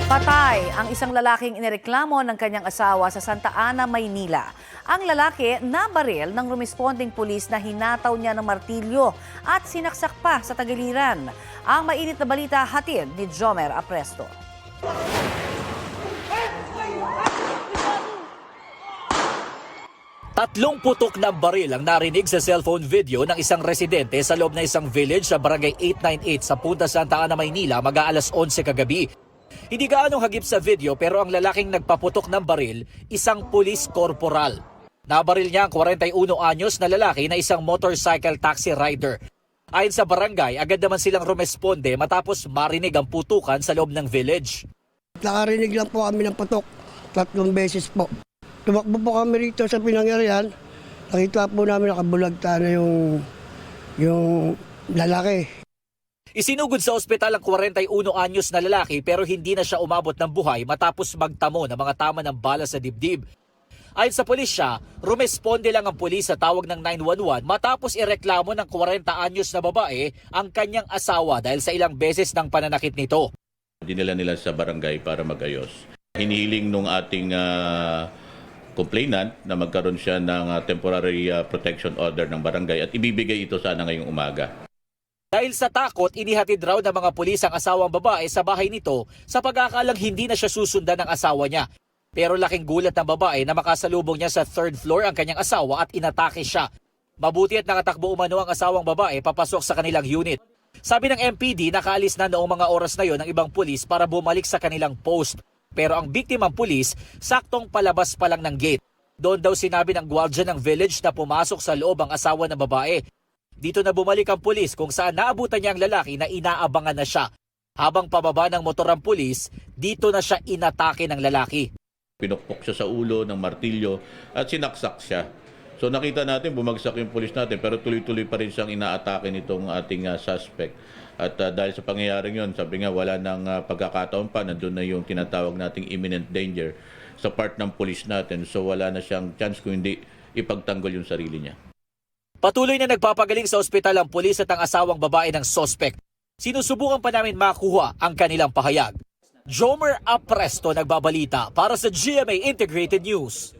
Patay ang isang lalaking inireklamo ng kanyang asawa sa Santa Ana, Maynila. Ang lalaki nabaril ng rumesponding pulis na hinataw niya ng martilyo at sinaksak pa sa tagiliran. Ang mainit na balita hatid ni Jomer Apresto. Tatlong putok ng baril ang narinig sa cellphone video ng isang residente sa loob ng isang village sa barangay 898 sa Punta Santa Ana, Maynila mag-aalas 11 kagabi. Hindi gaanong hagip sa video pero ang lalaking nagpaputok ng baril, isang police corporal. Nabaril niya ang 41 anyos na lalaki na isang motorcycle taxi rider. Ayon sa barangay, agad naman silang rumesponde matapos marinig ang putukan sa loob ng village. Nakarinig lang po kami ng putok, 3 beses po. Tumakbo po kami rito sa pinangyarihan. Nakita po namin nakabulagta na yung lalaki. Isinugod sa ospital ang 41 anyos na lalaki pero hindi na siya umabot ng buhay matapos magtamo ng mga tama ng bala sa dibdib. Ayon sa pulisya, rumesponde lang ang pulis sa tawag ng 911 matapos ireklamo ng 40 anyos na babae ang kanyang asawa dahil sa ilang beses ng pananakit nito. Dinala nila sa barangay para magayos. Hinihiling nung ating complainant na magkaroon siya ng temporary protection order ng barangay at ibibigay ito sana ngayong umaga. Dahil sa takot, inihatid raw ng mga pulis ang asawang babae sa bahay nito sa pag-aakalang hindi na siya susundan ng asawa niya. Pero laking gulat ng babae na makasalubong niya sa 3rd floor ang kanyang asawa at inatake siya. Mabuti at nakatakbo umano ang asawang babae papasok sa kanilang unit. Sabi ng MPD, nakaalis na noong mga oras na yon ang ibang pulis para bumalik sa kanilang post. Pero ang biktimang pulis, saktong palabas pa lang ng gate. Doon daw sinabi ng gwardiya ng village na pumasok sa loob ang asawa ng babae. Dito na bumalik ang pulis kung saan naabutan niya ang lalaki na inaabangan na siya. Habang pababa ng motor ang pulis, dito na siya inatake ng lalaki. Pinukpok siya sa ulo ng martilyo at sinaksak siya. So nakita natin bumagsak yung pulis natin pero tuloy-tuloy pa rin siyang inaatake nitong ating suspect. At dahil sa pangyayaring yun, sabi nga wala nang pagkakataon pa, nandun na yung tinatawag nating imminent danger sa part ng pulis natin. So wala na siyang chance kung hindi ipagtanggol yung sarili niya. Patuloy na nagpapagaling sa ospital ang pulis at ang asawang babae ng suspect. Sinusubukan pa namin makuha ang kanilang pahayag. Jomer Apresto nagbabalita para sa GMA Integrated News.